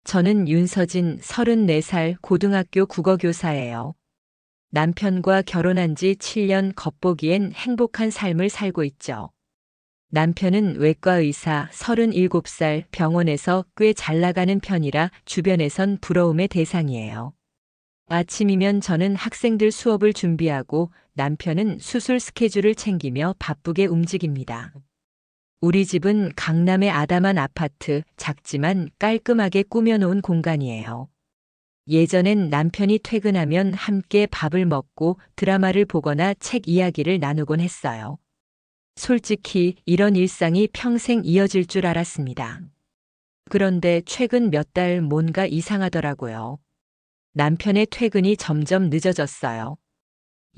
저는 윤서진 34살 고등학교 국어교사예요. 남편과 결혼한 지 7년 겉보기엔 행복한 삶을 살고 있죠. 남편은 외과의사 37살 병원에서 꽤 잘 나가는 편이라 주변에선 부러움의 대상이에요. 아침이면 저는 학생들 수업을 준비하고 남편은 수술 스케줄을 챙기며 바쁘게 움직입니다. 우리 집은 강남의 아담한 아파트, 작지만 깔끔하게 꾸며놓은 공간이에요. 예전엔 남편이 퇴근하면 함께 밥을 먹고 드라마를 보거나 책 이야기를 나누곤 했어요. 솔직히 이런 일상이 평생 이어질 줄 알았습니다. 그런데 최근 몇 달 뭔가 이상하더라고요. 남편의 퇴근이 점점 늦어졌어요.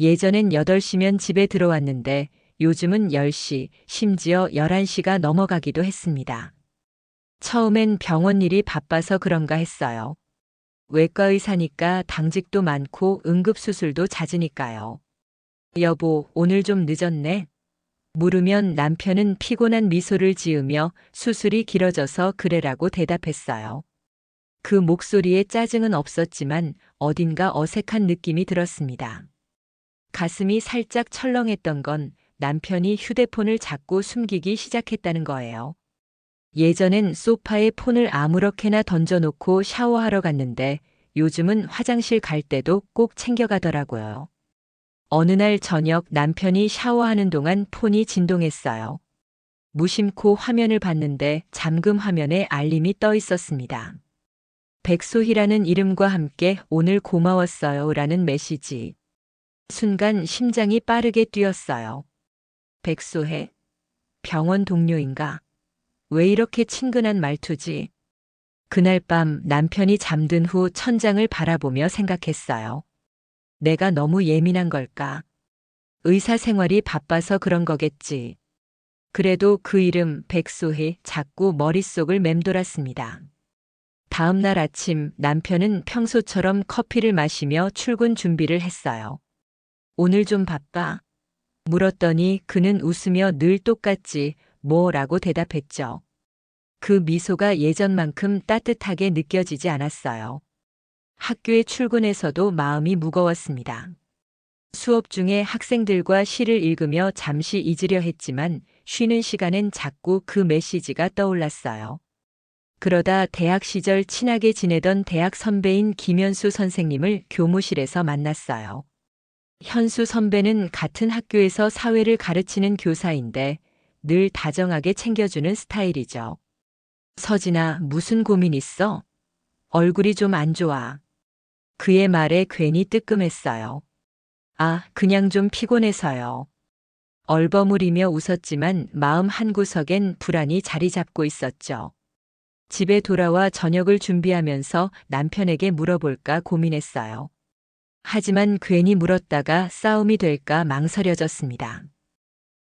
예전엔 8시면 집에 들어왔는데 요즘은 10시, 심지어 11시가 넘어가기도 했습니다. 처음엔 병원 일이 바빠서 그런가 했어요. 외과의사니까 당직도 많고 응급수술도 잦으니까요. 여보, 오늘 좀 늦었네? 물으면 남편은 피곤한 미소를 지으며 수술이 길어져서 그래라고 대답했어요. 그 목소리에 짜증은 없었지만 어딘가 어색한 느낌이 들었습니다. 가슴이 살짝 철렁했던 건 남편이 휴대폰을 자꾸 숨기기 시작했다는 거예요. 예전엔 소파에 폰을 아무렇게나 던져놓고 샤워하러 갔는데 요즘은 화장실 갈 때도 꼭 챙겨가더라고요. 어느 날 저녁 남편이 샤워하는 동안 폰이 진동했어요. 무심코 화면을 봤는데 잠금 화면에 알림이 떠 있었습니다. 백소희라는 이름과 함께 오늘 고마웠어요 라는 메시지. 순간 심장이 빠르게 뛰었어요. 백소혜. 병원 동료인가? 왜 이렇게 친근한 말투지? 그날 밤 남편이 잠든 후 천장을 바라보며 생각했어요. 내가 너무 예민한 걸까? 의사 생활이 바빠서 그런 거겠지. 그래도 그 이름 백소희 자꾸 머릿속을 맴돌았습니다. 다음 날 아침 남편은 평소처럼 커피를 마시며 출근 준비를 했어요. 오늘 좀 바빠? 물었더니 그는 웃으며 늘 똑같지 뭐라고 대답했죠. 그 미소가 예전만큼 따뜻하게 느껴지지 않았어요. 학교에 출근해서도 마음이 무거웠습니다. 수업 중에 학생들과 시를 읽으며 잠시 잊으려 했지만 쉬는 시간엔 자꾸 그 메시지가 떠올랐어요. 그러다 대학 시절 친하게 지내던 대학 선배인 김현수 선생님을 교무실에서 만났어요. 현수 선배는 같은 학교에서 사회를 가르치는 교사인데 늘 다정하게 챙겨주는 스타일이죠. 서진아, 무슨 고민 있어? 얼굴이 좀 안 좋아. 그의 말에 괜히 뜨끔했어요. 아, 그냥 좀 피곤해서요. 얼버무리며 웃었지만 마음 한구석엔 불안이 자리 잡고 있었죠. 집에 돌아와 저녁을 준비하면서 남편에게 물어볼까 고민했어요. 하지만 괜히 물었다가 싸움이 될까 망설여졌습니다.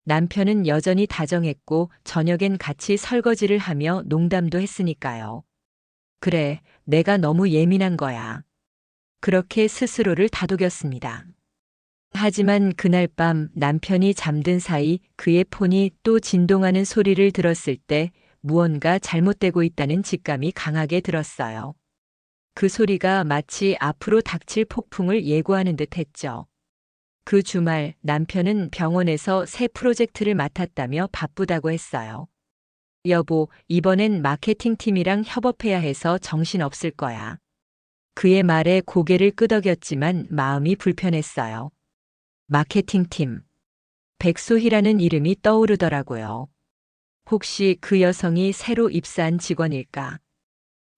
남편은 여전히 다정했고 저녁엔 같이 설거지를 하며 농담도 했으니까요. 그래, 내가 너무 예민한 거야. 그렇게 스스로를 다독였습니다. 하지만 그날 밤 남편이 잠든 사이 그의 폰이 또 진동하는 소리를 들었을 때 무언가 잘못되고 있다는 직감이 강하게 들었어요. 그 소리가 마치 앞으로 닥칠 폭풍을 예고하는 듯 했죠. 그 주말 남편은 병원에서 새 프로젝트를 맡았다며 바쁘다고 했어요. 여보, 이번엔 마케팅팀이랑 협업해야 해서 정신없을 거야. 그의 말에 고개를 끄덕였지만 마음이 불편했어요. 마케팅팀. 백소희라는 이름이 떠오르더라고요. 혹시 그 여성이 새로 입사한 직원일까?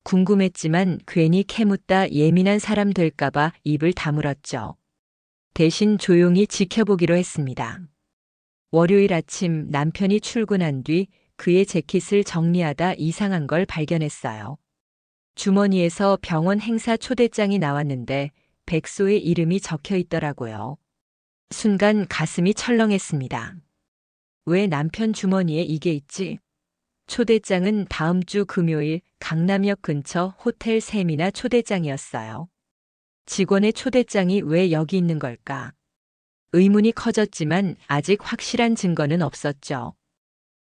궁금했지만 괜히 캐묻다 예민한 사람 될까봐 입을 다물었죠. 대신 조용히 지켜보기로 했습니다. 월요일 아침 남편이 출근한 뒤 그의 재킷을 정리하다 이상한 걸 발견했어요. 주머니에서 병원 행사 초대장이 나왔는데 백소의 이름이 적혀 있더라고요. 순간 가슴이 철렁했습니다. 왜 남편 주머니에 이게 있지? 초대장은 다음 주 금요일 강남역 근처 호텔 세미나 초대장이었어요. 직원의 초대장이 왜 여기 있는 걸까? 의문이 커졌지만 아직 확실한 증거는 없었죠.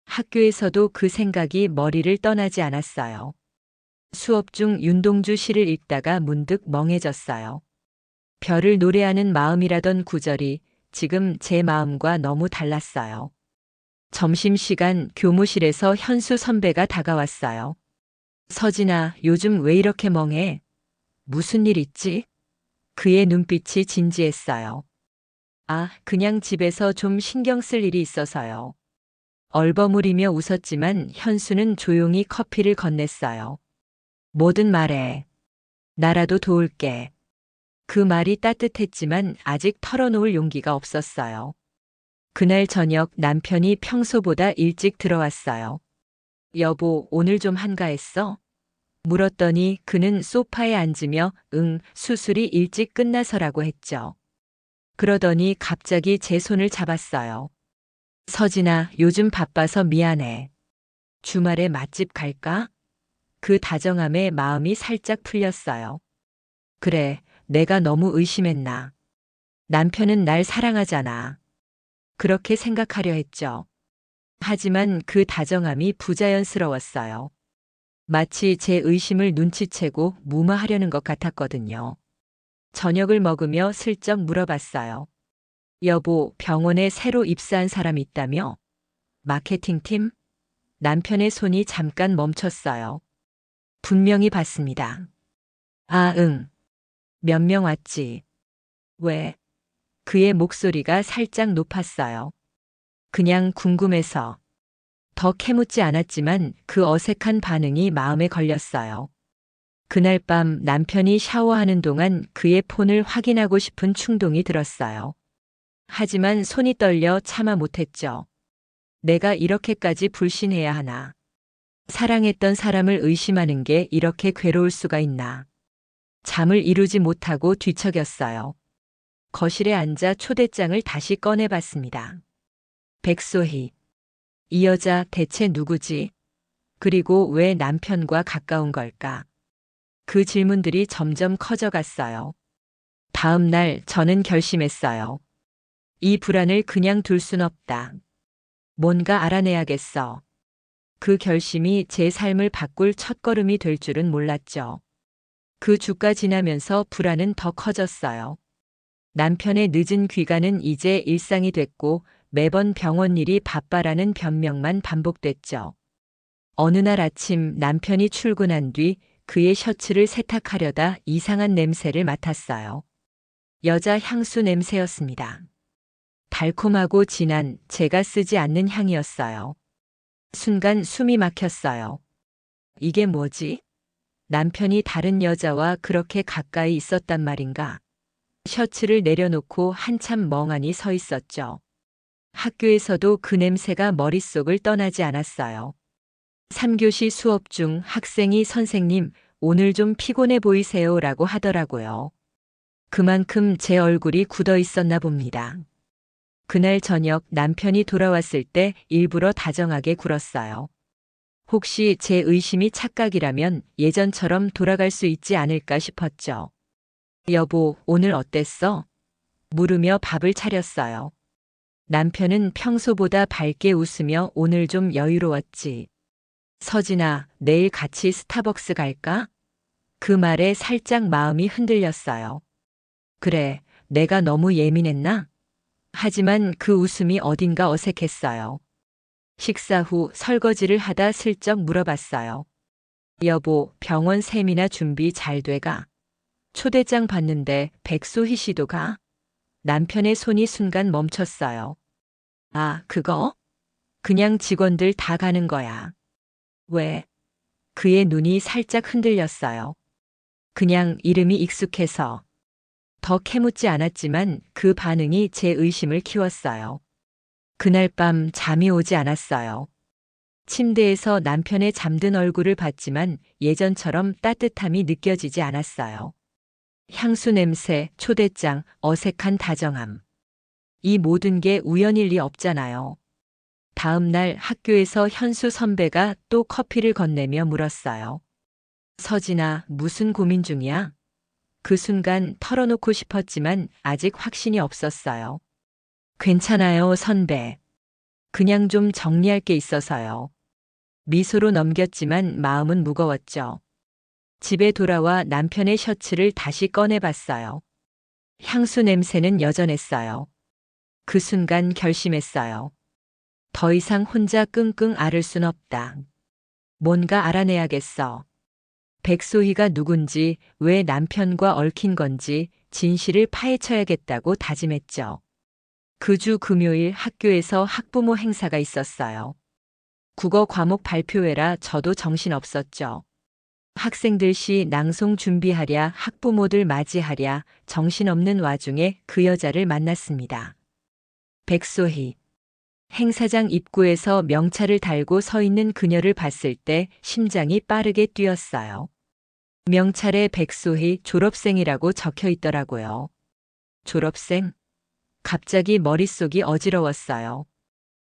학교에서도 그 생각이 머리를 떠나지 않았어요. 수업 중 윤동주 시를 읽다가 문득 멍해졌어요. 별을 노래하는 마음이라던 구절이 지금 제 마음과 너무 달랐어요. 점심시간 교무실에서 현수 선배가 다가왔어요. 서진아, 요즘 왜 이렇게 멍해? 무슨 일 있지? 그의 눈빛이 진지했어요. 아, 그냥 집에서 좀 신경 쓸 일이 있어서요. 얼버무리며 웃었지만 현수는 조용히 커피를 건넸어요. 뭐든 말해. 나라도 도울게. 그 말이 따뜻했지만 아직 털어놓을 용기가 없었어요. 그날 저녁 남편이 평소보다 일찍 들어왔어요. 여보, 오늘 좀 한가했어? 물었더니 그는 소파에 앉으며 수술이 일찍 끝나서라고 했죠. 그러더니 갑자기 제 손을 잡았어요. 서진아, 요즘 바빠서 미안해. 주말에 맛집 갈까? 그 다정함에 마음이 살짝 풀렸어요. 그래, 내가 너무 의심했나. 남편은 날 사랑하잖아. 그렇게 생각하려 했죠. 하지만 그 다정함이 부자연스러웠어요. 마치 제 의심을 눈치채고 무마하려는 것 같았거든요. 저녁을 먹으며 슬쩍 물어봤어요. 여보, 병원에 새로 입사한 사람 있다며? 마케팅팀? 남편의 손이 잠깐 멈췄어요. 분명히 봤습니다. 아, 응. 몇 명 왔지. 왜? 그의 목소리가 살짝 높았어요. 그냥 궁금해서. 더 캐묻지 않았지만 그 어색한 반응이 마음에 걸렸어요. 그날 밤 남편이 샤워하는 동안 그의 폰을 확인하고 싶은 충동이 들었어요. 하지만 손이 떨려 참아 못했죠. 내가 이렇게까지 불신해야 하나. 사랑했던 사람을 의심하는 게 이렇게 괴로울 수가 있나. 잠을 이루지 못하고 뒤척였어요. 거실에 앉아 초대장을 다시 꺼내봤습니다. 백소희. 이 여자 대체 누구지? 그리고 왜 남편과 가까운 걸까? 그 질문들이 점점 커져갔어요. 다음 날 저는 결심했어요. 이 불안을 그냥 둘 순 없다. 뭔가 알아내야겠어. 그 결심이 제 삶을 바꿀 첫걸음이 될 줄은 몰랐죠. 그 주가 지나면서 불안은 더 커졌어요. 남편의 늦은 귀가는 이제 일상이 됐고 매번 병원 일이 바빠라는 변명만 반복됐죠. 어느 날 아침 남편이 출근한 뒤 그의 셔츠를 세탁하려다 이상한 냄새를 맡았어요. 여자 향수 냄새였습니다. 달콤하고 진한 제가 쓰지 않는 향이었어요. 순간 숨이 막혔어요. 이게 뭐지? 남편이 다른 여자와 그렇게 가까이 있었단 말인가? 셔츠를 내려놓고 한참 멍하니 서 있었죠. 학교에서도 그 냄새가 머릿속을 떠나지 않았어요. 3교시 수업 중 학생이 선생님, 오늘 좀 피곤해 보이세요 라고 하더라고요. 그만큼 제 얼굴이 굳어 있었나 봅니다. 그날 저녁 남편이 돌아왔을 때 일부러 다정하게 굴었어요. 혹시 제 의심이 착각이라면 예전처럼 돌아갈 수 있지 않을까 싶었죠. 여보, 오늘 어땠어? 물으며 밥을 차렸어요. 남편은 평소보다 밝게 웃으며 오늘 좀 여유로웠지. 서진아, 내일 같이 스타벅스 갈까? 그 말에 살짝 마음이 흔들렸어요. 그래, 내가 너무 예민했나? 하지만 그 웃음이 어딘가 어색했어요. 식사 후 설거지를 하다 슬쩍 물어봤어요. 여보, 병원 세미나 준비 잘 돼가? 초대장 받는데 백소희 씨도 가? 남편의 손이 순간 멈췄어요. 아, 그거? 그냥 직원들 다 가는 거야. 왜? 그의 눈이 살짝 흔들렸어요. 그냥 이름이 익숙해서. 더 캐묻지 않았지만 그 반응이 제 의심을 키웠어요. 그날 밤 잠이 오지 않았어요. 침대에서 남편의 잠든 얼굴을 봤지만 예전처럼 따뜻함이 느껴지지 않았어요. 향수 냄새, 초대장, 어색한 다정함. 이 모든 게 우연일 리 없잖아요. 다음 날 학교에서 현수 선배가 또 커피를 건네며 물었어요. 서진아, 무슨 고민 중이야? 그 순간 털어놓고 싶었지만 아직 확신이 없었어요. 괜찮아요, 선배. 그냥 좀 정리할 게 있어서요. 미소로 넘겼지만 마음은 무거웠죠. 집에 돌아와 남편의 셔츠를 다시 꺼내봤어요. 향수 냄새는 여전했어요. 그 순간 결심했어요. 더 이상 혼자 끙끙 앓을 순 없다. 뭔가 알아내야겠어. 백소희가 누군지, 왜 남편과 얽힌 건지 진실을 파헤쳐야겠다고 다짐했죠. 그 주 금요일 학교에서 학부모 행사가 있었어요. 국어 과목 발표회라 저도 정신없었죠. 학생들 시 낭송 준비하랴, 학부모들 맞이하랴, 정신없는 와중에 그 여자를 만났습니다. 백소희. 행사장 입구에서 명찰을 달고 서 있는 그녀를 봤을 때 심장이 빠르게 뛰었어요. 명찰에 백소희 졸업생이라고 적혀 있더라고요. 졸업생? 갑자기 머릿속이 어지러웠어요.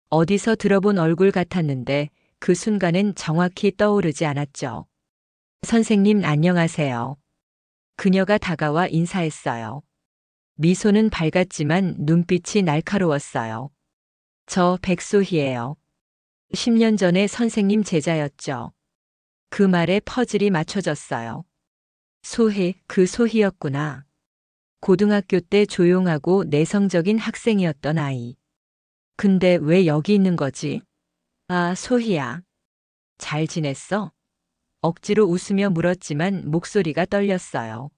어디서 들어본 얼굴 같았는데 그 순간엔 정확히 떠오르지 않았죠. 선생님 안녕하세요. 그녀가 다가와 인사했어요. 미소는 밝았지만 눈빛이 날카로웠어요. 저 백소희예요. 10년 전에 선생님 제자였죠. 그 말에 퍼즐이 맞춰졌어요. 소희, 그 소희였구나. 고등학교 때 조용하고 내성적인 학생이었던 아이. 근데 왜 여기 있는 거지? 아, 소희야. 잘 지냈어? 억지로 웃으며 물었지만 목소리가 떨렸어요.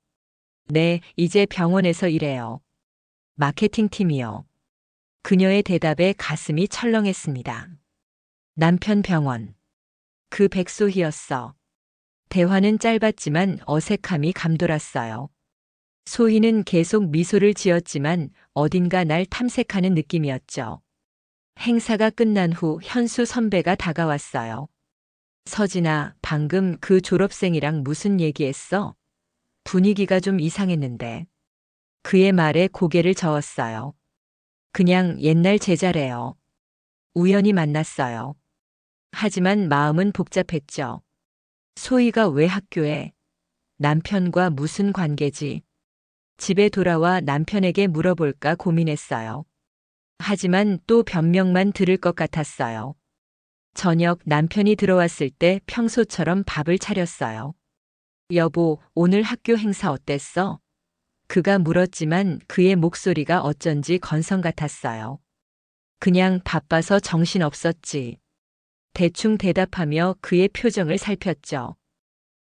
네, 이제 병원에서 일해요. 마케팅팀이요. 그녀의 대답에 가슴이 철렁했습니다. 남편 병원. 그 백소희였어. 대화는 짧았지만 어색함이 감돌았어요. 소희는 계속 미소를 지었지만 어딘가 날 탐색하는 느낌이었죠. 행사가 끝난 후 현수 선배가 다가왔어요. 서진아, 방금 그 졸업생이랑 무슨 얘기했어? 분위기가 좀 이상했는데. 그의 말에 고개를 저었어요. 그냥 옛날 제자래요. 우연히 만났어요. 하지만 마음은 복잡했죠. 소희가 왜 학교에? 남편과 무슨 관계지? 집에 돌아와 남편에게 물어볼까 고민했어요. 하지만 또 변명만 들을 것 같았어요. 저녁 남편이 들어왔을 때 평소처럼 밥을 차렸어요. 여보, 오늘 학교 행사 어땠어? 그가 물었지만 그의 목소리가 어쩐지 건성 같았어요. 그냥 바빠서 정신없었지. 대충 대답하며 그의 표정을 살폈죠.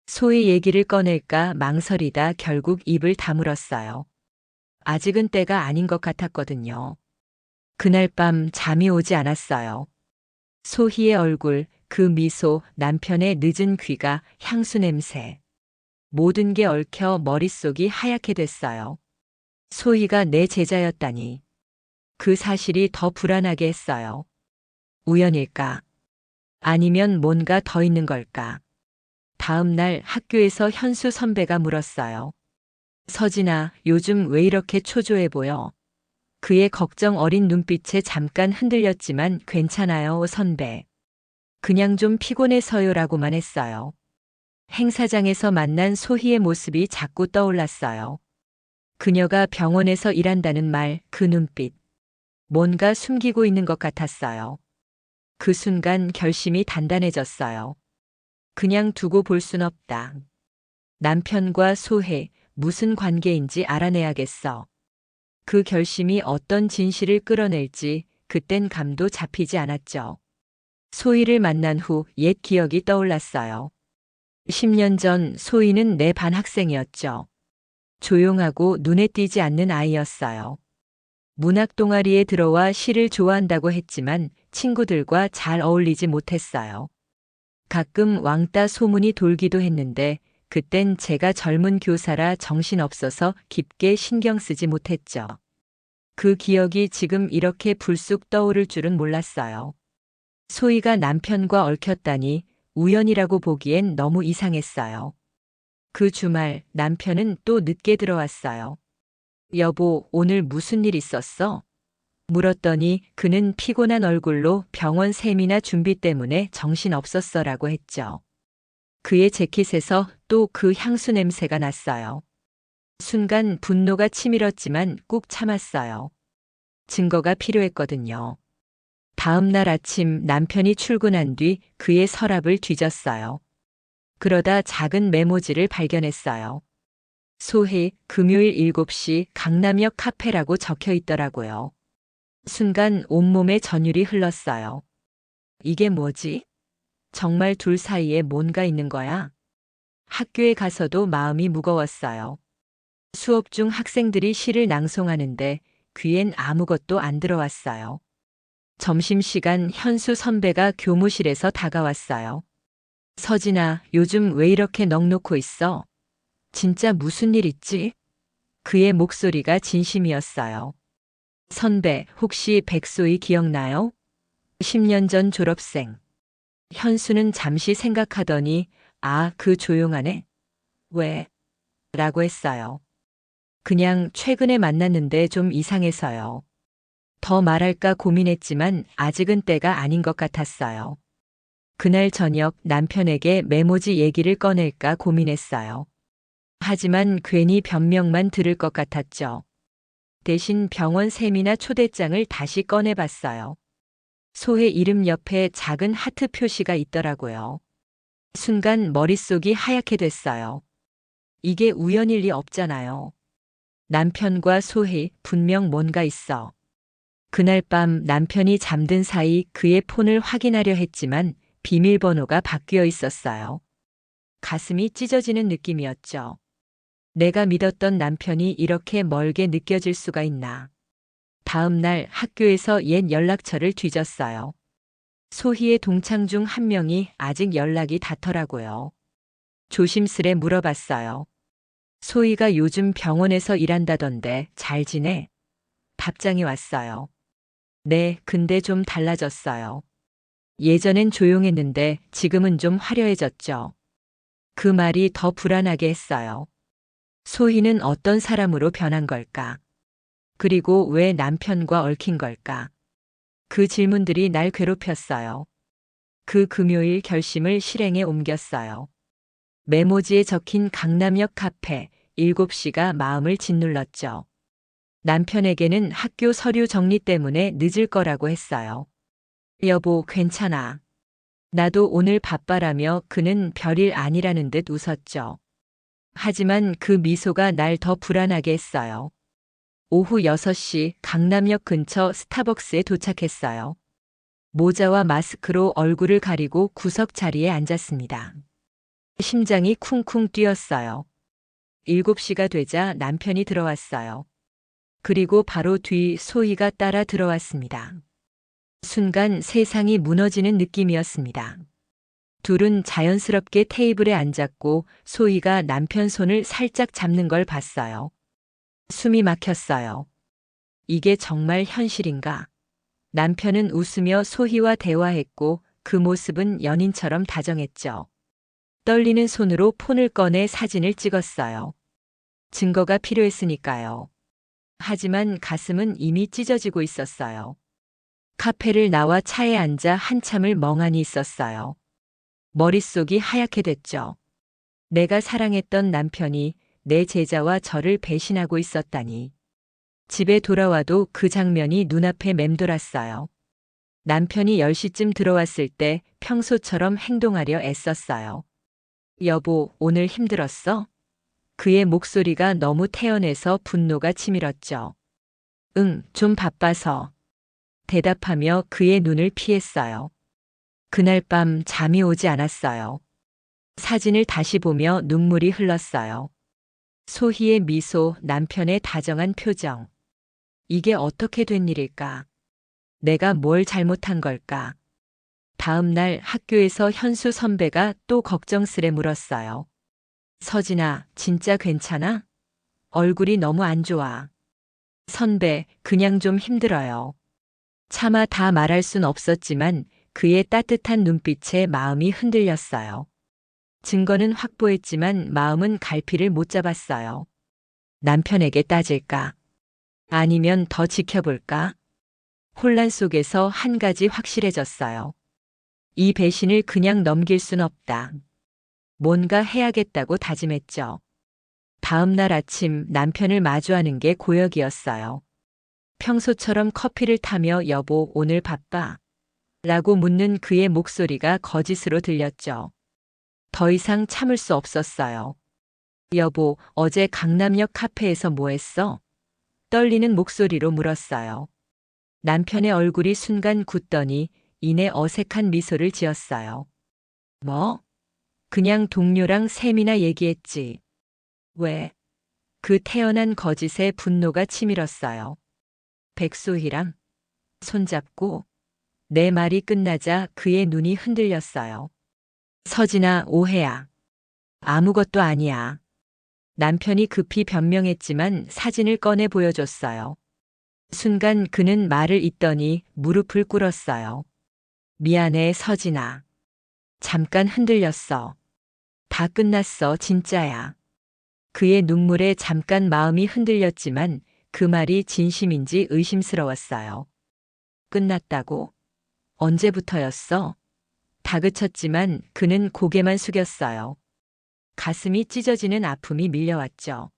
소희 얘기를 꺼낼까 망설이다 결국 입을 다물었어요. 아직은 때가 아닌 것 같았거든요. 그날 밤 잠이 오지 않았어요. 소희의 얼굴, 그 미소, 남편의 늦은 귀가, 향수 냄새. 모든 게 얽혀 머릿속이 하얗게 됐어요. 소희가 내 제자였다니. 그 사실이 더 불안하게 했어요. 우연일까? 아니면 뭔가 더 있는 걸까? 다음 날 학교에서 현수 선배가 물었어요. 서진아, 요즘 왜 이렇게 초조해 보여? 그의 걱정 어린 눈빛에 잠깐 흔들렸지만 괜찮아요, 선배. 그냥 좀 피곤해서요라고만 했어요. 행사장에서 만난 소희의 모습이 자꾸 떠올랐어요. 그녀가 병원에서 일한다는 말, 그 눈빛. 뭔가 숨기고 있는 것 같았어요. 그 순간 결심이 단단해졌어요. 그냥 두고 볼 순 없다. 남편과 소혜, 무슨 관계인지 알아내야겠어. 그 결심이 어떤 진실을 끌어낼지 그땐 감도 잡히지 않았죠. 소희를 만난 후 옛 기억이 떠올랐어요. 10년 전 소희는 내 반 학생이었죠. 조용하고 눈에 띄지 않는 아이였어요. 문학 동아리에 들어와 시를 좋아한다고 했지만 친구들과 잘 어울리지 못했어요. 가끔 왕따 소문이 돌기도 했는데 그땐 제가 젊은 교사라 정신없어서 깊게 신경 쓰지 못했죠. 그 기억이 지금 이렇게 불쑥 떠오를 줄은 몰랐어요. 소희가 남편과 얽혔다니 우연이라고 보기엔 너무 이상했어요. 그 주말 남편은 또 늦게 들어왔어요. 여보, 오늘 무슨 일 있었어? 물었더니 그는 피곤한 얼굴로 병원 세미나 준비 때문에 정신없었어라고 했죠. 그의 재킷에서 또 그 향수 냄새가 났어요. 순간 분노가 치밀었지만 꾹 참았어요. 증거가 필요했거든요. 다음 날 아침 남편이 출근한 뒤 그의 서랍을 뒤졌어요. 그러다 작은 메모지를 발견했어요. 소희, 금요일 7시 강남역 카페라고 적혀 있더라고요. 순간 온몸에 전율이 흘렀어요. 이게 뭐지? 정말 둘 사이에 뭔가 있는 거야? 학교에 가서도 마음이 무거웠어요. 수업 중 학생들이 시를 낭송하는데 귀엔 아무것도 안 들어왔어요. 점심시간 현수 선배가 교무실에서 다가왔어요. 서진아, 요즘 왜 이렇게 넋놓고 있어? 진짜 무슨 일 있지? 그의 목소리가 진심이었어요. 선배, 혹시 백소희 기억나요? 10년 전 졸업생. 현수는 잠시 생각하더니, 아, 그 조용한 애? 왜? 라고 했어요. 그냥 최근에 만났는데 좀 이상해서요. 더 말할까 고민했지만 아직은 때가 아닌 것 같았어요. 그날 저녁 남편에게 메모지 얘기를 꺼낼까 고민했어요. 하지만 괜히 변명만 들을 것 같았죠. 대신 병원 세미나 초대장을 다시 꺼내봤어요. 소혜 이름 옆에 작은 하트 표시가 있더라고요. 순간 머릿속이 하얗게 됐어요. 이게 우연일 리 없잖아요. 남편과 소희 분명 뭔가 있어. 그날 밤 남편이 잠든 사이 그의 폰을 확인하려 했지만 비밀번호가 바뀌어 있었어요. 가슴이 찢어지는 느낌이었죠. 내가 믿었던 남편이 이렇게 멀게 느껴질 수가 있나. 다음 날 학교에서 옛 연락처를 뒤졌어요. 소희의 동창 중 한 명이 아직 연락이 닿더라고요. 조심스레 물어봤어요. 소희가 요즘 병원에서 일한다던데 잘 지내? 답장이 왔어요. 네, 근데 좀 달라졌어요. 예전엔 조용했는데 지금은 좀 화려해졌죠. 그 말이 더 불안하게 했어요. 소희는 어떤 사람으로 변한 걸까? 그리고 왜 남편과 얽힌 걸까? 그 질문들이 날 괴롭혔어요. 그 금요일 결심을 실행에 옮겼어요. 메모지에 적힌 강남역 카페 7시가 마음을 짓눌렀죠. 남편에게는 학교 서류 정리 때문에 늦을 거라고 했어요. 여보, 괜찮아. 나도 오늘 바빠라며 그는 별일 아니라는 듯 웃었죠. 하지만 그 미소가 날 더 불안하게 했어요. 오후 6시 강남역 근처 스타벅스에 도착했어요. 모자와 마스크로 얼굴을 가리고 구석 자리에 앉았습니다. 심장이 쿵쿵 뛰었어요. 7시가 되자 남편이 들어왔어요. 그리고 바로 뒤 소희가 따라 들어왔습니다. 순간 세상이 무너지는 느낌이었습니다. 둘은 자연스럽게 테이블에 앉았고 소희가 남편 손을 살짝 잡는 걸 봤어요. 숨이 막혔어요. 이게 정말 현실인가? 남편은 웃으며 소희와 대화했고 그 모습은 연인처럼 다정했죠. 떨리는 손으로 폰을 꺼내 사진을 찍었어요. 증거가 필요했으니까요. 하지만 가슴은 이미 찢어지고 있었어요. 카페를 나와 차에 앉아 한참을 멍하니 있었어요. 머릿속이 하얗게 됐죠. 내가 사랑했던 남편이 내 제자와 저를 배신하고 있었다니. 집에 돌아와도 그 장면이 눈앞에 맴돌았어요. 남편이 10시쯤 들어왔을 때 평소처럼 행동하려 애썼어요. 여보, 오늘 힘들었어? 그의 목소리가 너무 태연해서 분노가 치밀었죠. 응, 좀 바빠서. 대답하며 그의 눈을 피했어요. 그날 밤 잠이 오지 않았어요. 사진을 다시 보며 눈물이 흘렀어요. 소희의 미소, 남편의 다정한 표정. 이게 어떻게 된 일일까? 내가 뭘 잘못한 걸까? 다음 날 학교에서 현수 선배가 또 걱정스레 물었어요. 서진아, 진짜 괜찮아? 얼굴이 너무 안 좋아. 선배, 그냥 좀 힘들어요. 차마 다 말할 순 없었지만 그의 따뜻한 눈빛에 마음이 흔들렸어요. 증거는 확보했지만 마음은 갈피를 못 잡았어요. 남편에게 따질까? 아니면 더 지켜볼까? 혼란 속에서 한 가지 확실해졌어요. 이 배신을 그냥 넘길 순 없다. 뭔가 해야겠다고 다짐했죠. 다음 날 아침 남편을 마주하는 게 고역이었어요. 평소처럼 커피를 타며 여보, 오늘 바빠? 라고 묻는 그의 목소리가 거짓으로 들렸죠. 더 이상 참을 수 없었어요. 여보, 어제 강남역 카페에서 뭐 했어? 떨리는 목소리로 물었어요. 남편의 얼굴이 순간 굳더니 이내 어색한 미소를 지었어요. 뭐? 그냥 동료랑 셈이나 얘기했지. 왜? 그 태연한 거짓에 분노가 치밀었어요. 백소희랑 손잡고 내 말이 끝나자 그의 눈이 흔들렸어요. 서진아, 오해야. 아무것도 아니야. 남편이 급히 변명했지만 사진을 꺼내 보여줬어요. 순간 그는 말을 잇더니 무릎을 꿇었어요. 미안해, 서진아. 잠깐 흔들렸어. 다 끝났어, 진짜야. 그의 눈물에 잠깐 마음이 흔들렸지만 그 말이 진심인지 의심스러웠어요. 끝났다고? 언제부터였어? 다그쳤지만 그는 고개만 숙였어요. 가슴이 찢어지는 아픔이 밀려왔죠.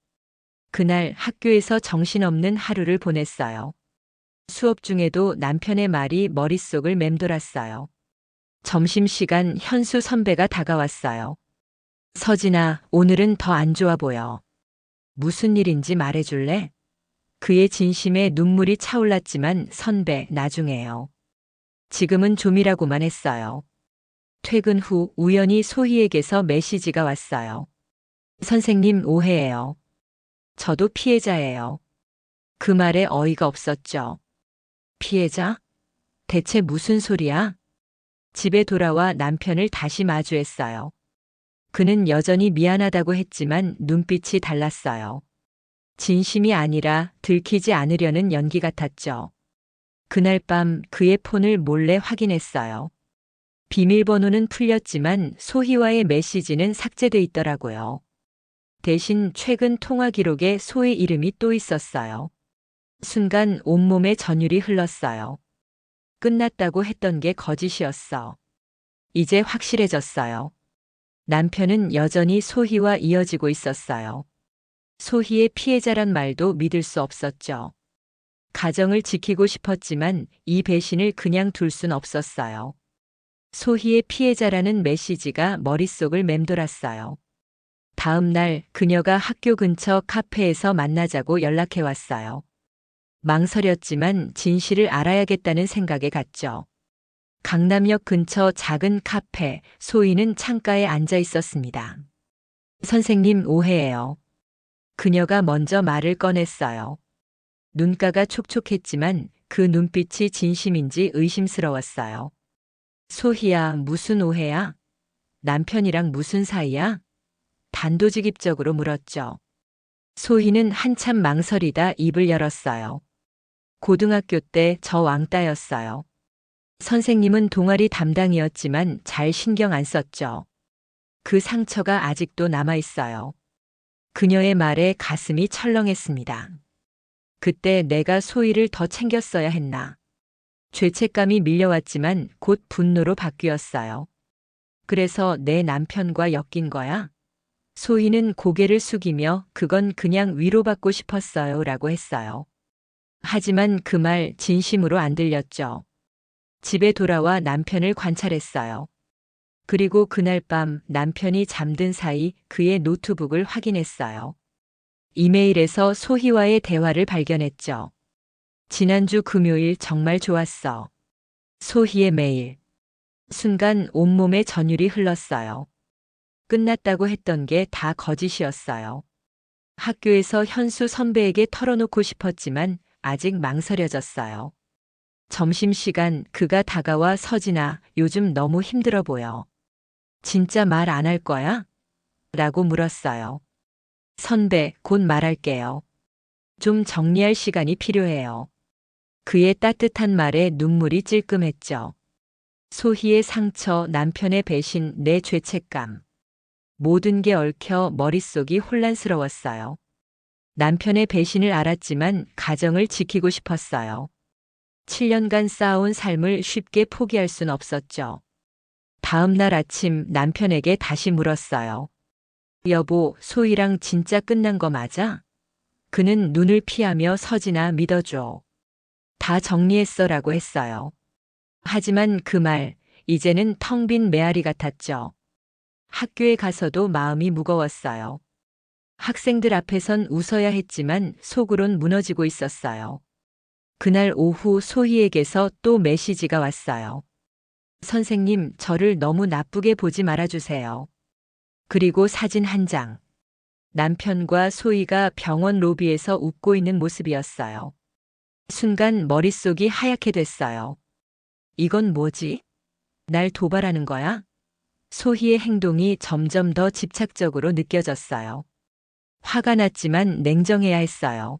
그날 학교에서 정신없는 하루를 보냈어요. 수업 중에도 남편의 말이 머릿속을 맴돌았어요. 점심시간 현수 선배가 다가왔어요. 서진아, 오늘은 더 안 좋아 보여. 무슨 일인지 말해줄래? 그의 진심에 눈물이 차올랐지만 선배, 나중에요. 지금은 좀이라고만 했어요. 퇴근 후 우연히 소희에게서 메시지가 왔어요. 선생님, 오해예요. 저도 피해자예요. 그 말에 어이가 없었죠. 피해자? 대체 무슨 소리야? 집에 돌아와 남편을 다시 마주했어요. 그는 여전히 미안하다고 했지만 눈빛이 달랐어요. 진심이 아니라 들키지 않으려는 연기 같았죠. 그날 밤 그의 폰을 몰래 확인했어요. 비밀번호는 풀렸지만 소희와의 메시지는 삭제돼 있더라고요. 대신 최근 통화 기록에 소희 이름이 또 있었어요. 순간 온몸에 전율이 흘렀어요. 끝났다고 했던 게 거짓이었어. 이제 확실해졌어요. 남편은 여전히 소희와 이어지고 있었어요. 소희의 피해자란 말도 믿을 수 없었죠. 가정을 지키고 싶었지만 이 배신을 그냥 둘 순 없었어요. 소희의 피해자라는 메시지가 머릿속을 맴돌았어요. 다음 날 그녀가 학교 근처 카페에서 만나자고 연락해 왔어요. 망설였지만 진실을 알아야겠다는 생각에 갔죠. 강남역 근처 작은 카페, 소희는 창가에 앉아 있었습니다. 선생님, 오해예요. 그녀가 먼저 말을 꺼냈어요. 눈가가 촉촉했지만 그 눈빛이 진심인지 의심스러웠어요. 소희야, 무슨 오해야? 남편이랑 무슨 사이야? 단도직입적으로 물었죠. 소희는 한참 망설이다 입을 열었어요. 고등학교 때 저 왕따였어요. 선생님은 동아리 담당이었지만 잘 신경 안 썼죠. 그 상처가 아직도 남아 있어요. 그녀의 말에 가슴이 철렁했습니다. 그때 내가 소희를 더 챙겼어야 했나. 죄책감이 밀려왔지만 곧 분노로 바뀌었어요. 그래서 내 남편과 엮인 거야? 소희는 고개를 숙이며 그건 그냥 위로받고 싶었어요 라고 했어요. 하지만 그 말 진심으로 안 들렸죠. 집에 돌아와 남편을 관찰했어요. 그리고 그날 밤 남편이 잠든 사이 그의 노트북을 확인했어요. 이메일에서 소희와의 대화를 발견했죠. 지난주 금요일 정말 좋았어. 소희의 메일. 순간 온몸에 전율이 흘렀어요. 끝났다고 했던 게 다 거짓이었어요. 학교에서 현수 선배에게 털어놓고 싶었지만 아직 망설여졌어요. 점심시간 그가 다가와 서진아, 요즘 너무 힘들어 보여. 진짜 말 안 할 거야? 라고 물었어요. 선배, 곧 말할게요. 좀 정리할 시간이 필요해요. 그의 따뜻한 말에 눈물이 찔끔했죠. 소희의 상처, 남편의 배신, 내 죄책감. 모든 게 얽혀 머릿속이 혼란스러웠어요. 남편의 배신을 알았지만 가정을 지키고 싶었어요. 7년간 쌓아온 삶을 쉽게 포기할 순 없었죠. 다음 날 아침 남편에게 다시 물었어요. 여보, 소희랑 진짜 끝난 거 맞아? 그는 눈을 피하며 서진아 믿어줘. 다 정리했어 라고 했어요. 하지만 그 말, 이제는 텅 빈 메아리 같았죠. 학교에 가서도 마음이 무거웠어요. 학생들 앞에선 웃어야 했지만 속으론 무너지고 있었어요. 그날 오후 소희에게서 또 메시지가 왔어요. 선생님, 저를 너무 나쁘게 보지 말아주세요. 그리고 사진 한 장. 남편과 소희가 병원 로비에서 웃고 있는 모습이었어요. 순간 머릿속이 하얗게 됐어요. 이건 뭐지? 날 도발하는 거야? 소희의 행동이 점점 더 집착적으로 느껴졌어요. 화가 났지만 냉정해야 했어요.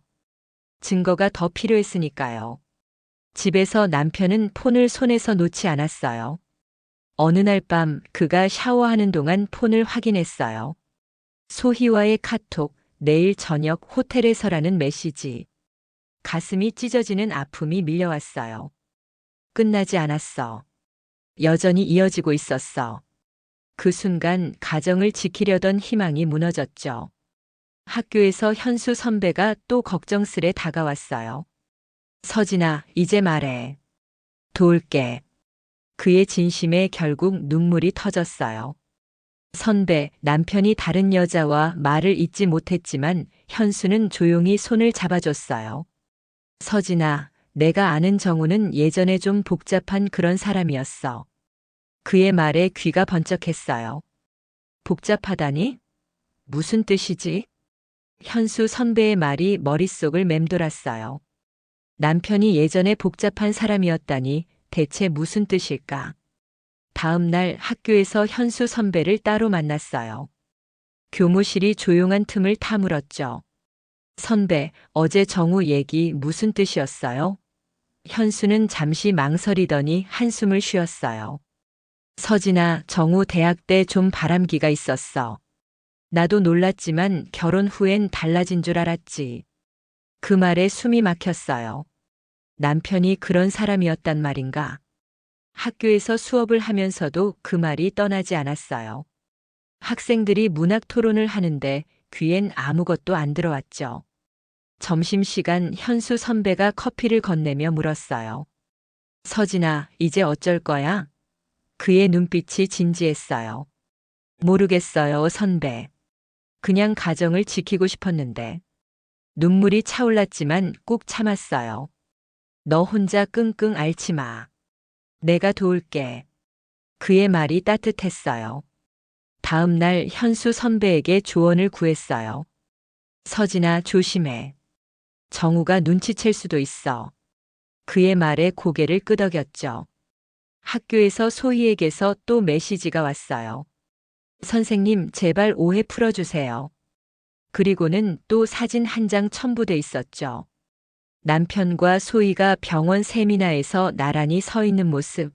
증거가 더 필요했으니까요. 집에서 남편은 폰을 손에서 놓지 않았어요. 어느 날 밤 그가 샤워하는 동안 폰을 확인했어요. 소희와의 카톡, 내일 저녁 호텔에서라는 메시지. 가슴이 찢어지는 아픔이 밀려왔어요. 끝나지 않았어. 여전히 이어지고 있었어. 그 순간 가정을 지키려던 희망이 무너졌죠. 학교에서 현수 선배가 또 걱정스레 다가왔어요. 서진아, 이제 말해. 도울게. 그의 진심에 결국 눈물이 터졌어요. 선배, 남편이 다른 여자와 말을 잇지 못했지만 현수는 조용히 손을 잡아줬어요. 서진아, 내가 아는 정우는 예전에 좀 복잡한 그런 사람이었어. 그의 말에 귀가 번쩍했어요. 복잡하다니? 무슨 뜻이지? 현수 선배의 말이 머릿속을 맴돌았어요. 남편이 예전에 복잡한 사람이었다니 대체 무슨 뜻일까? 다음 날 학교에서 현수 선배를 따로 만났어요. 교무실이 조용한 틈을 타물었죠. 선배, 어제 정우 얘기 무슨 뜻이었어요? 현수는 잠시 망설이더니 한숨을 쉬었어요. 서진아, 정우 대학 때 좀 바람기가 있었어. 나도 놀랐지만 결혼 후엔 달라진 줄 알았지. 그 말에 숨이 막혔어요. 남편이 그런 사람이었단 말인가? 학교에서 수업을 하면서도 그 말이 떠나지 않았어요. 학생들이 문학 토론을 하는데 귀엔 아무것도 안 들어왔죠. 점심시간 현수 선배가 커피를 건네며 물었어요. 서진아, 이제 어쩔 거야? 그의 눈빛이 진지했어요. 모르겠어요, 선배. 그냥 가정을 지키고 싶었는데. 눈물이 차올랐지만 꾹 참았어요. 너 혼자 끙끙 앓지 마. 내가 도울게. 그의 말이 따뜻했어요. 다음 날 현수 선배에게 조언을 구했어요. 서진아, 조심해. 정우가 눈치챌 수도 있어. 그의 말에 고개를 끄덕였죠. 학교에서 소희에게서 또 메시지가 왔어요. 선생님, 제발 오해 풀어주세요. 그리고는 또 사진 한 장 첨부돼 있었죠. 남편과 소희가 병원 세미나에서 나란히 서 있는 모습.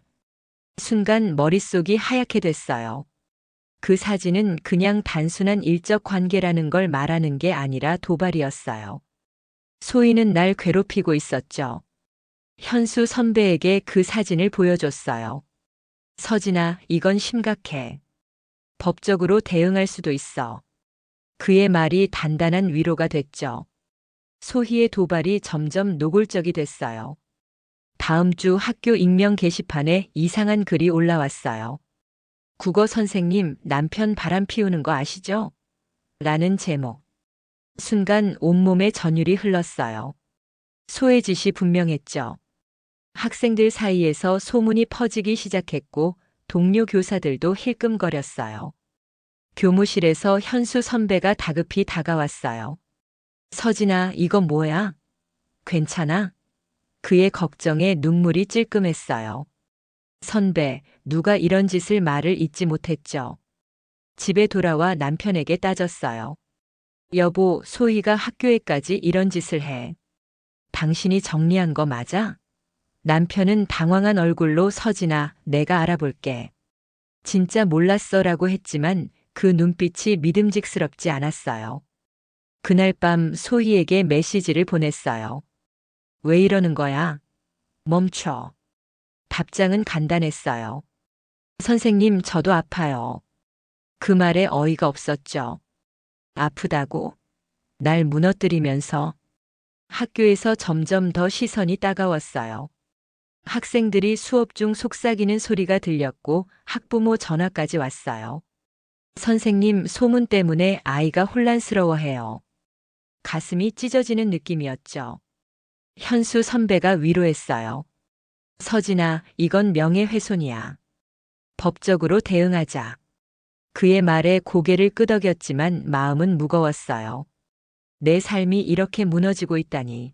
순간 머릿속이 하얗게 됐어요. 그 사진은 그냥 단순한 일적 관계라는 걸 말하는 게 아니라 도발이었어요. 소희는 날 괴롭히고 있었죠. 현수 선배에게 그 사진을 보여줬어요. 서진아, 이건 심각해. 법적으로 대응할 수도 있어. 그의 말이 단단한 위로가 됐죠. 소희의 도발이 점점 노골적이 됐어요. 다음 주 학교 익명 게시판에 이상한 글이 올라왔어요. 국어 선생님, 남편 바람 피우는 거 아시죠? 라는 제목. 순간 온몸에 전율이 흘렀어요. 소의 짓이 분명했죠. 학생들 사이에서 소문이 퍼지기 시작했고 동료 교사들도 힐끔거렸어요. 교무실에서 현수 선배가 다급히 다가왔어요. 서진아, 이거 뭐야? 괜찮아? 그의 걱정에 눈물이 찔끔했어요. 선배, 누가 이런 짓을 말을 잊지 못했죠. 집에 돌아와 남편에게 따졌어요. 여보, 소희가 학교에까지 이런 짓을 해. 당신이 정리한 거 맞아? 남편은 당황한 얼굴로 서진아, 내가 알아볼게. 진짜 몰랐어라고 했지만 그 눈빛이 믿음직스럽지 않았어요. 그날 밤 소희에게 메시지를 보냈어요. 왜 이러는 거야? 멈춰. 답장은 간단했어요. 선생님, 저도 아파요. 그 말에 어이가 없었죠. 아프다고? 날 무너뜨리면서. 학교에서 점점 더 시선이 따가웠어요. 학생들이 수업 중 속삭이는 소리가 들렸고 학부모 전화까지 왔어요. 선생님, 소문 때문에 아이가 혼란스러워해요. 가슴이 찢어지는 느낌이었죠. 현수 선배가 위로했어요. 서진아, 이건 명예훼손이야. 법적으로 대응하자. 그의 말에 고개를 끄덕였지만 마음은 무거웠어요. 내 삶이 이렇게 무너지고 있다니.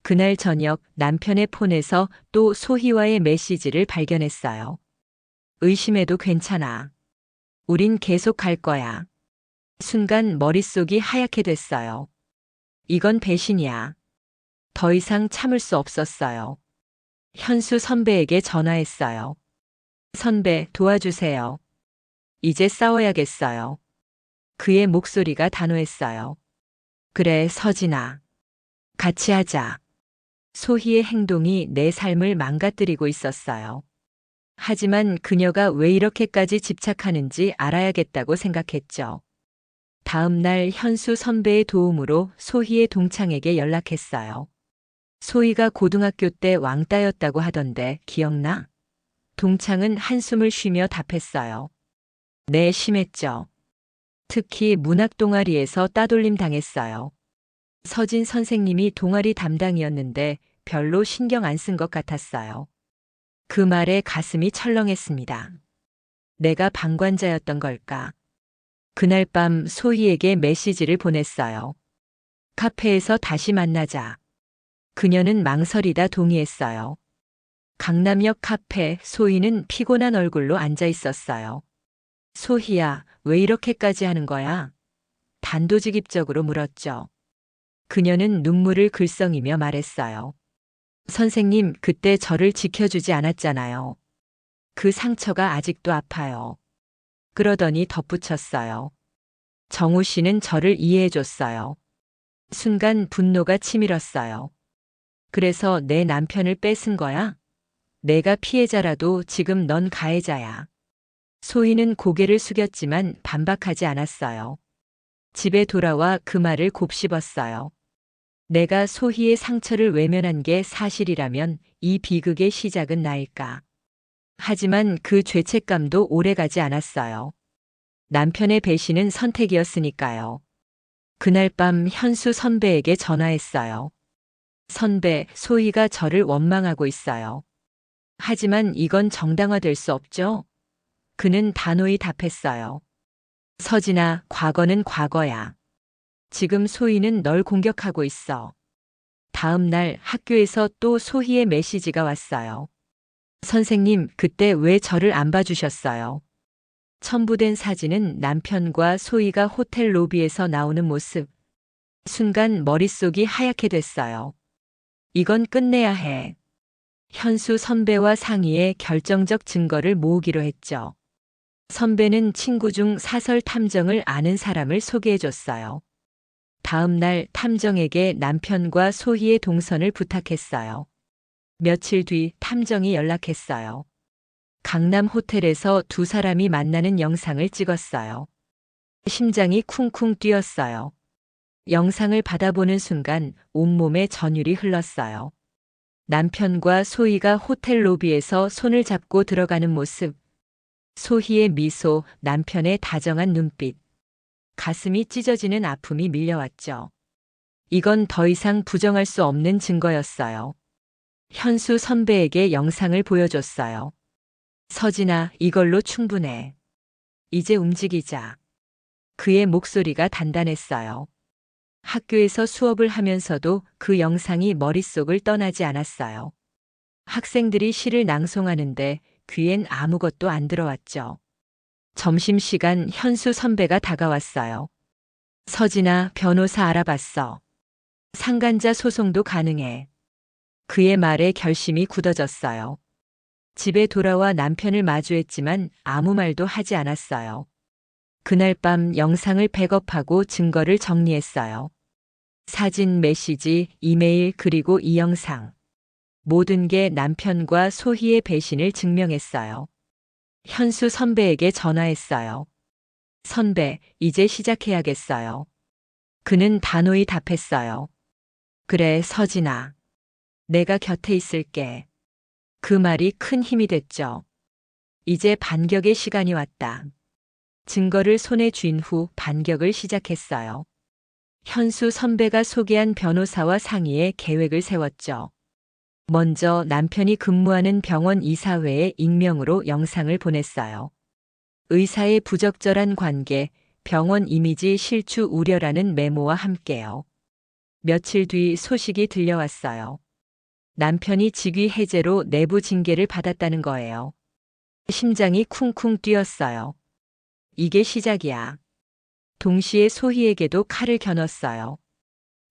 그날 저녁 남편의 폰에서 또 소희와의 메시지를 발견했어요. 의심해도 괜찮아. 우린 계속 갈 거야. 순간 머릿속이 하얗게 됐어요. 이건 배신이야. 더 이상 참을 수 없었어요. 현수 선배에게 전화했어요. 선배, 도와주세요. 이제 싸워야겠어요. 그의 목소리가 단호했어요. 그래, 서진아. 같이 하자. 소희의 행동이 내 삶을 망가뜨리고 있었어요. 하지만 그녀가 왜 이렇게까지 집착하는지 알아야겠다고 생각했죠. 다음 날 현수 선배의 도움으로 소희의 동창에게 연락했어요. 소희가 고등학교 때 왕따였다고 하던데 기억나? 동창은 한숨을 쉬며 답했어요. 네, 심했죠. 특히 문학 동아리에서 따돌림 당했어요. 서진 선생님이 동아리 담당이었는데 별로 신경 안 쓴 것 같았어요. 그 말에 가슴이 철렁했습니다. 내가 방관자였던 걸까? 그날 밤 소희에게 메시지를 보냈어요. 카페에서 다시 만나자. 그녀는 망설이다 동의했어요. 강남역 카페, 소희는 피곤한 얼굴로 앉아 있었어요. 소희야, 왜 이렇게까지 하는 거야? 단도직입적으로 물었죠. 그녀는 눈물을 글썽이며 말했어요. 선생님, 그때 저를 지켜주지 않았잖아요. 그 상처가 아직도 아파요. 그러더니 덧붙였어요. 정우 씨는 저를 이해해줬어요. 순간 분노가 치밀었어요. 그래서 내 남편을 뺏은 거야? 내가 피해자라도 지금 넌 가해자야. 소희는 고개를 숙였지만 반박하지 않았어요. 집에 돌아와 그 말을 곱씹었어요. 내가 소희의 상처를 외면한 게 사실이라면 이 비극의 시작은 나일까. 하지만 그 죄책감도 오래가지 않았어요. 남편의 배신은 선택이었으니까요. 그날 밤 현수 선배에게 전화했어요. 선배, 소희가 저를 원망하고 있어요. 하지만 이건 정당화될 수 없죠? 그는 단호히 답했어요. 서진아, 과거는 과거야. 지금 소희는 널 공격하고 있어. 다음 날 학교에서 또 소희의 메시지가 왔어요. 선생님, 그때 왜 저를 안 봐주셨어요? 첨부된 사진은 남편과 소희가 호텔 로비에서 나오는 모습. 순간 머릿속이 하얗게 됐어요. 이건 끝내야 해. 현수 선배와 상의해 결정적 증거를 모으기로 했죠. 선배는 친구 중 사설 탐정을 아는 사람을 소개해줬어요. 다음 날 탐정에게 남편과 소희의 동선을 부탁했어요. 며칠 뒤 탐정이 연락했어요. 강남 호텔에서 두 사람이 만나는 영상을 찍었어요. 심장이 쿵쿵 뛰었어요. 영상을 받아보는 순간 온몸에 전율이 흘렀어요. 남편과 소희가 호텔 로비에서 손을 잡고 들어가는 모습. 소희의 미소, 남편의 다정한 눈빛. 가슴이 찢어지는 아픔이 밀려왔죠. 이건 더 이상 부정할 수 없는 증거였어요. 현수 선배에게 영상을 보여줬어요. 서진아, 이걸로 충분해. 이제 움직이자. 그의 목소리가 단단했어요. 학교에서 수업을 하면서도 그 영상이 머릿속을 떠나지 않았어요. 학생들이 시를 낭송하는데 귀엔 아무것도 안 들어왔죠. 점심시간 현수 선배가 다가왔어요. 서진아, 변호사 알아봤어. 상간자 소송도 가능해. 그의 말에 결심이 굳어졌어요. 집에 돌아와 남편을 마주했지만 아무 말도 하지 않았어요. 그날 밤 영상을 백업하고 증거를 정리했어요. 사진, 메시지, 이메일, 그리고 이 영상. 모든 게 남편과 소희의 배신을 증명했어요. 현수 선배에게 전화했어요. 선배, 이제 시작해야겠어요. 그는 단호히 답했어요. 그래, 서진아. 내가 곁에 있을게. 그 말이 큰 힘이 됐죠. 이제 반격의 시간이 왔다. 증거를 손에 쥔 후 반격을 시작했어요. 현수 선배가 소개한 변호사와 상의해 계획을 세웠죠. 먼저 남편이 근무하는 병원 이사회에 익명으로 영상을 보냈어요. 의사의 부적절한 관계, 병원 이미지 실추 우려라는 메모와 함께요. 며칠 뒤 소식이 들려왔어요. 남편이 직위 해제로 내부 징계를 받았다는 거예요. 심장이 쿵쿵 뛰었어요. 이게 시작이야. 동시에 소희에게도 칼을 겨눴어요.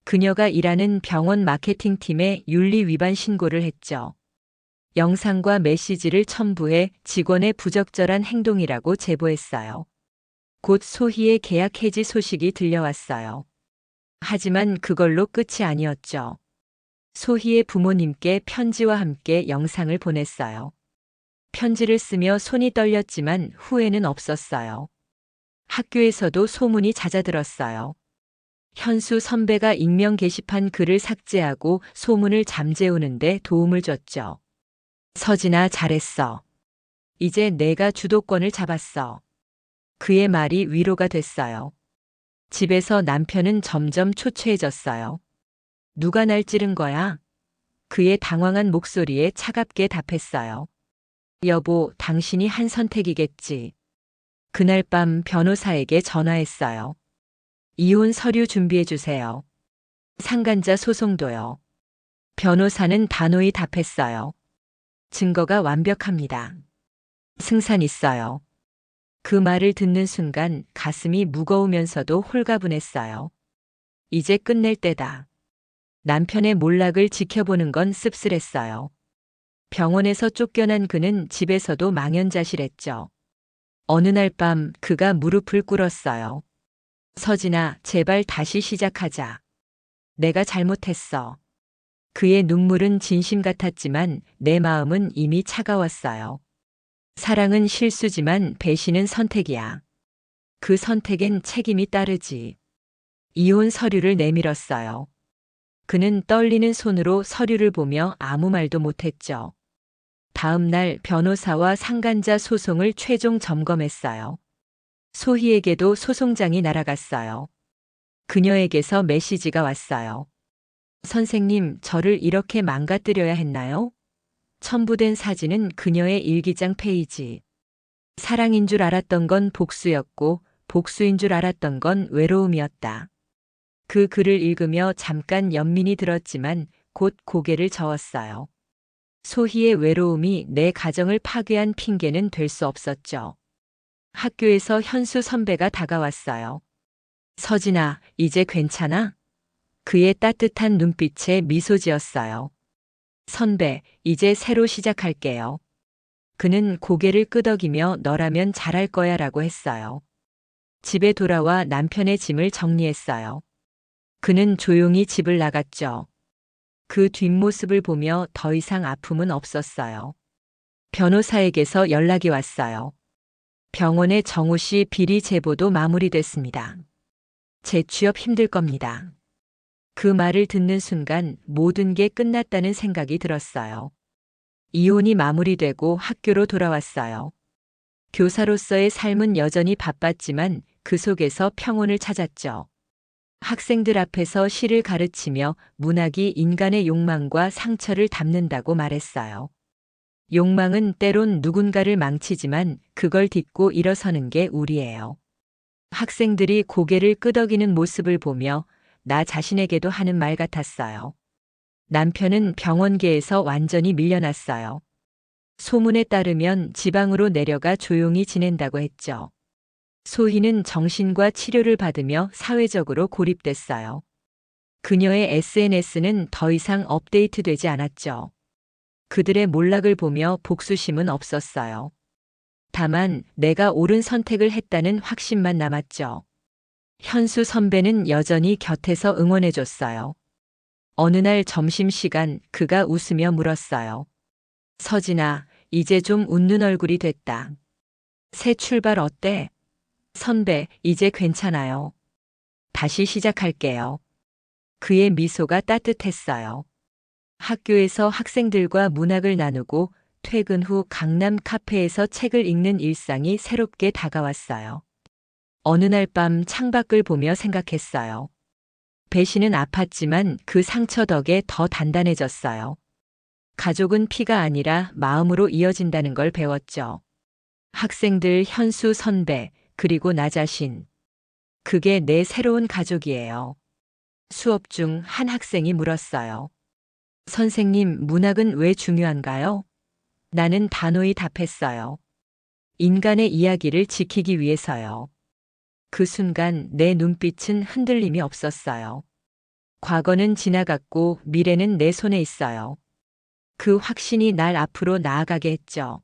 그녀가 일하는 병원 마케팅팀에 윤리 위반 신고를 했죠. 영상과 메시지를 첨부해 직원의 부적절한 행동이라고 제보했어요. 곧 소희의 계약 해지 소식이 들려왔어요. 하지만 그걸로 끝이 아니었죠. 소희의 부모님께 편지와 함께 영상을 보냈어요. 편지를 쓰며 손이 떨렸지만 후회는 없었어요. 학교에서도 소문이 잦아들었어요. 현수 선배가 익명 게시판 글을 삭제하고 소문을 잠재우는데 도움을 줬죠. 서진아, 잘했어. 이제 내가 주도권을 잡았어. 그의 말이 위로가 됐어요. 집에서 남편은 점점 초췌해졌어요. 누가 날 찌른 거야? 그의 당황한 목소리에 차갑게 답했어요. 여보, 당신이 한 선택이겠지. 그날 밤 변호사에게 전화했어요. 이혼 서류 준비해 주세요. 상간자 소송도요. 변호사는 단호히 답했어요. 증거가 완벽합니다. 승산 있어요. 그 말을 듣는 순간 가슴이 무거우면서도 홀가분했어요. 이제 끝낼 때다. 남편의 몰락을 지켜보는 건 씁쓸했어요. 병원에서 쫓겨난 그는 집에서도 망연자실했죠. 어느 날 밤 그가 무릎을 꿇었어요. 서진아, 제발 다시 시작하자. 내가 잘못했어. 그의 눈물은 진심 같았지만 내 마음은 이미 차가웠어요. 사랑은 실수지만 배신은 선택이야. 그 선택엔 책임이 따르지. 이혼 서류를 내밀었어요. 그는 떨리는 손으로 서류를 보며 아무 말도 못했죠. 다음 날 변호사와 상간자 소송을 최종 점검했어요. 소희에게도 소송장이 날아갔어요. 그녀에게서 메시지가 왔어요. 선생님, 저를 이렇게 망가뜨려야 했나요? 첨부된 사진은 그녀의 일기장 페이지. 사랑인 줄 알았던 건 복수였고, 복수인 줄 알았던 건 외로움이었다. 그 글을 읽으며 잠깐 연민이 들었지만 곧 고개를 저었어요. 소희의 외로움이 내 가정을 파괴한 핑계는 될 수 없었죠. 학교에서 현수 선배가 다가왔어요. 서진아, 이제 괜찮아? 그의 따뜻한 눈빛에 미소 지었어요. 선배, 이제 새로 시작할게요. 그는 고개를 끄덕이며 너라면 잘할 거야 라고 했어요. 집에 돌아와 남편의 짐을 정리했어요. 그는 조용히 집을 나갔죠. 그 뒷모습을 보며 더 이상 아픔은 없었어요. 변호사에게서 연락이 왔어요. 병원의 정호 씨 비리 제보도 마무리됐습니다. 재취업 힘들 겁니다. 그 말을 듣는 순간 모든 게 끝났다는 생각이 들었어요. 이혼이 마무리되고 학교로 돌아왔어요. 교사로서의 삶은 여전히 바빴지만 그 속에서 평온을 찾았죠. 학생들 앞에서 시를 가르치며 문학이 인간의 욕망과 상처를 담는다고 말했어요. 욕망은 때론 누군가를 망치지만 그걸 딛고 일어서는 게 우리예요. 학생들이 고개를 끄덕이는 모습을 보며 나 자신에게도 하는 말 같았어요. 남편은 병원계에서 완전히 밀려났어요. 소문에 따르면 지방으로 내려가 조용히 지낸다고 했죠. 소희는 정신과 치료를 받으며 사회적으로 고립됐어요. 그녀의 SNS는 더 이상 업데이트되지 않았죠. 그들의 몰락을 보며 복수심은 없었어요. 다만 내가 옳은 선택을 했다는 확신만 남았죠. 현수 선배는 여전히 곁에서 응원해줬어요. 어느 날 점심시간 그가 웃으며 물었어요. 서진아, 이제 좀 웃는 얼굴이 됐다. 새 출발 어때? 선배, 이제 괜찮아요. 다시 시작할게요. 그의 미소가 따뜻했어요. 학교에서 학생들과 문학을 나누고 퇴근 후 강남 카페에서 책을 읽는 일상이 새롭게 다가왔어요. 어느 날 밤 창밖을 보며 생각했어요. 배신은 아팠지만 그 상처 덕에 더 단단해졌어요. 가족은 피가 아니라 마음으로 이어진다는 걸 배웠죠. 학생들, 현수 선배, 그리고 나 자신. 그게 내 새로운 가족이에요. 수업 중 한 학생이 물었어요. 선생님, 문학은 왜 중요한가요? 나는 단호히 답했어요. 인간의 이야기를 지키기 위해서요. 그 순간 내 눈빛은 흔들림이 없었어요. 과거는 지나갔고 미래는 내 손에 있어요. 그 확신이 날 앞으로 나아가게 했죠.